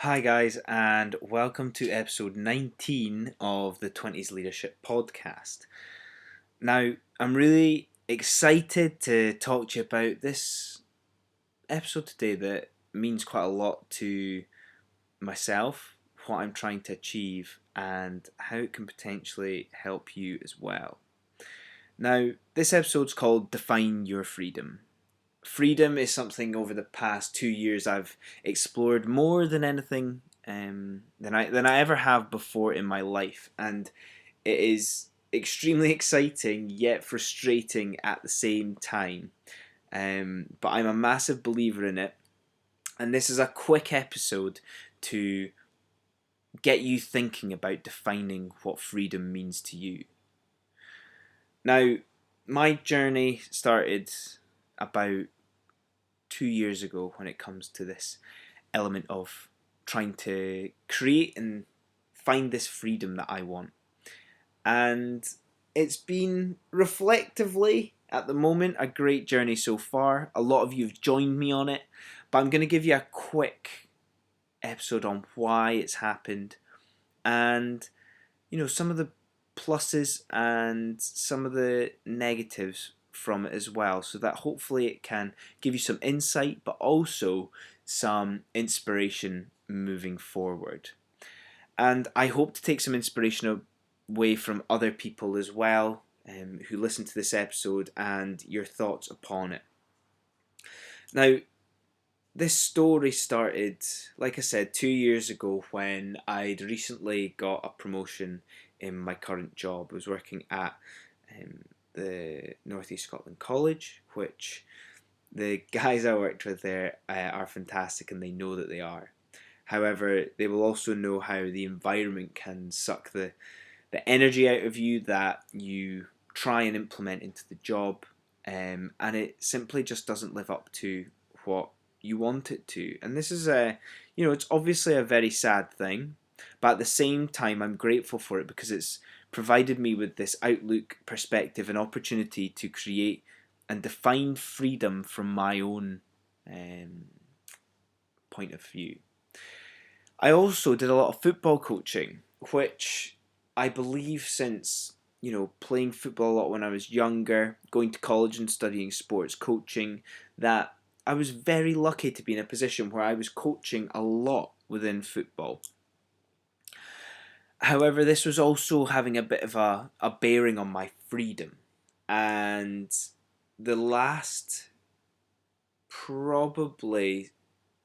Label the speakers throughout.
Speaker 1: Hi, guys, and welcome to episode 19 of the 20s Leadership Podcast. Now, I'm really excited to talk to you about this episode today that means quite a lot to myself, what I'm trying to achieve, and how it can potentially help you as well. Now, this episode's called Define Your Freedom. Freedom is something over the past 2 years I've explored more than anything than I ever have before in my life, and it is extremely exciting yet frustrating at the same time. But I'm a massive believer in it, and this is a quick episode to get you thinking about defining what freedom means to you. Now, my journey started about 2 years ago when it comes to this element of trying to create and find this freedom that I want. And it's been reflectively, at the moment, a great journey so far. A lot of you have joined me on it, but I'm going to give you a quick episode on why it's happened and, some of the pluses and some of the negatives from it as well, so that hopefully it can give you some insight but also some inspiration moving forward. And I hope to take some inspiration away from other people as well, who listen to this episode, and your thoughts upon it. Now, this story started, like I said, 2 years ago when I'd recently got a promotion in my current job. I was working at the North East Scotland College, which the guys I worked with there are fantastic, and they know that they are. However, they will also know how the environment can suck the energy out of you that you try and implement into the job, and it simply just doesn't live up to what you want it to. And this is it's obviously a very sad thing, but at the same time, I'm grateful for it because it's provided me with this outlook, perspective, and opportunity to create and define freedom from my own point of view. I also did a lot of football coaching, which I believe since playing football a lot when I was younger, going to college and studying sports coaching, that I was very lucky to be in a position where I was coaching a lot within football. However, this was also having a bit of a bearing on my freedom. And the last probably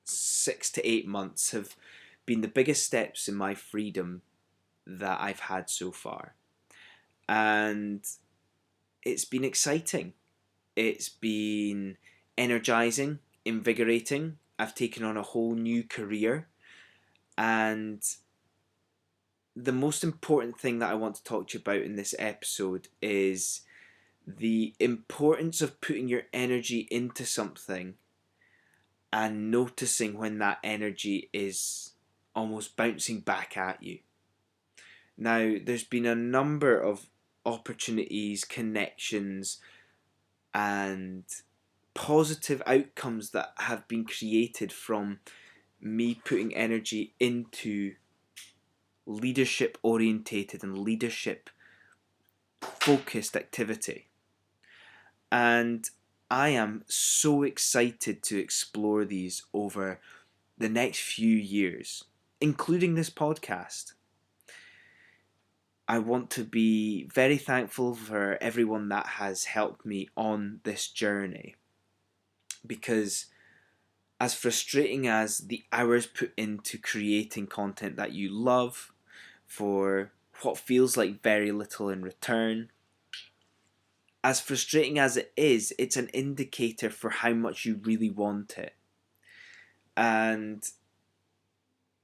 Speaker 1: 6 to 8 months have been the biggest steps in my freedom that I've had so far. And it's been exciting. It's been energizing, invigorating. I've taken on a whole new career. And the most important thing that I want to talk to you about in this episode is the importance of putting your energy into something and noticing when that energy is almost bouncing back at you. Now, there's been a number of opportunities, connections, and positive outcomes that have been created from me putting energy into leadership orientated and leadership focused activity. And I am so excited to explore these over the next few years, including this podcast. I want to be very thankful for everyone that has helped me on this journey, because as frustrating as the hours put into creating content that you love for what feels like very little in return, as frustrating as it is, it's an indicator for how much you really want it. And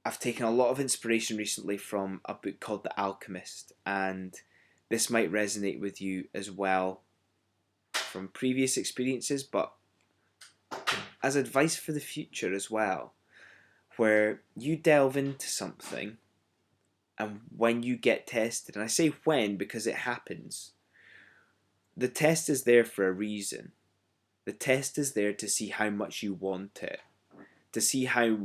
Speaker 1: I've taken a lot of inspiration recently from a book called The Alchemist, and this might resonate with you as well from previous experiences, but as advice for the future as well, where you delve into something and when you get tested, and I say when because it happens, the test is there for a reason. The test is there to see how much you want it, to see how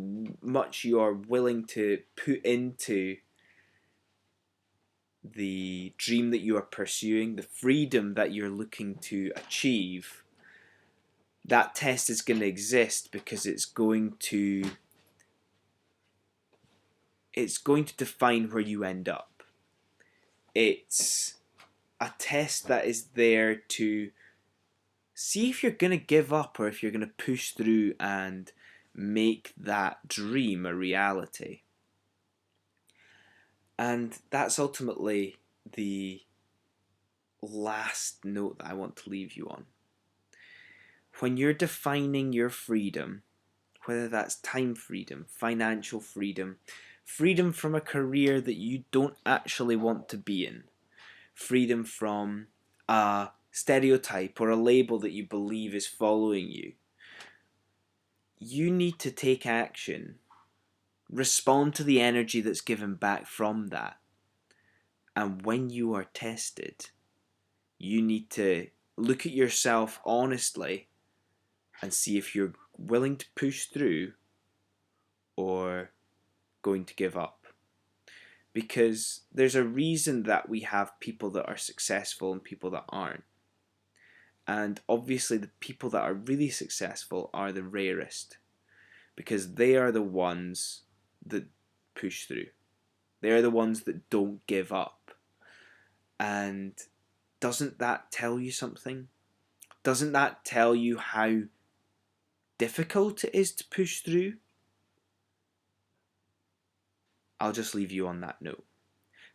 Speaker 1: much you are willing to put into the dream that you are pursuing, the freedom that you're looking to achieve. That test is going to exist because it's going to define where you end up. It's a test that is there to see if you're going to give up or if you're going to push through and make that dream a reality. And that's ultimately the last note that I want to leave you on. When you're defining your freedom, whether that's time freedom, financial freedom, freedom from a career that you don't actually want to be in, freedom from a stereotype or a label that you believe is following you, you need to take action, respond to the energy that's given back from that. And when you are tested, you need to look at yourself honestly and see if you're willing to push through or going to give up. Because there's a reason that we have people that are successful and people that aren't. And obviously the people that are really successful are the rarest, because they are the ones that push through. They are the ones that don't give up. And doesn't that tell you something? Doesn't that tell you how difficult it is to push through? I'll just leave you on that note.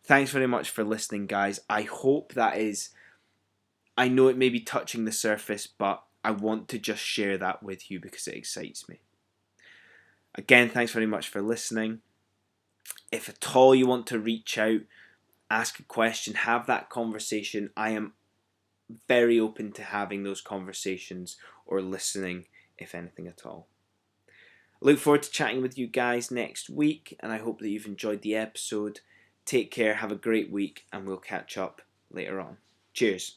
Speaker 1: Thanks very much for listening, guys. I hope that is... I know it may be touching the surface, but I want to just share that with you because it excites me. Again, thanks very much for listening. If at all you want to reach out, ask a question, have that conversation, I am very open to having those conversations or listening, if anything at all. I look forward to chatting with you guys next week, and I hope that you've enjoyed the episode. Take care, have a great week, and we'll catch up later on. Cheers.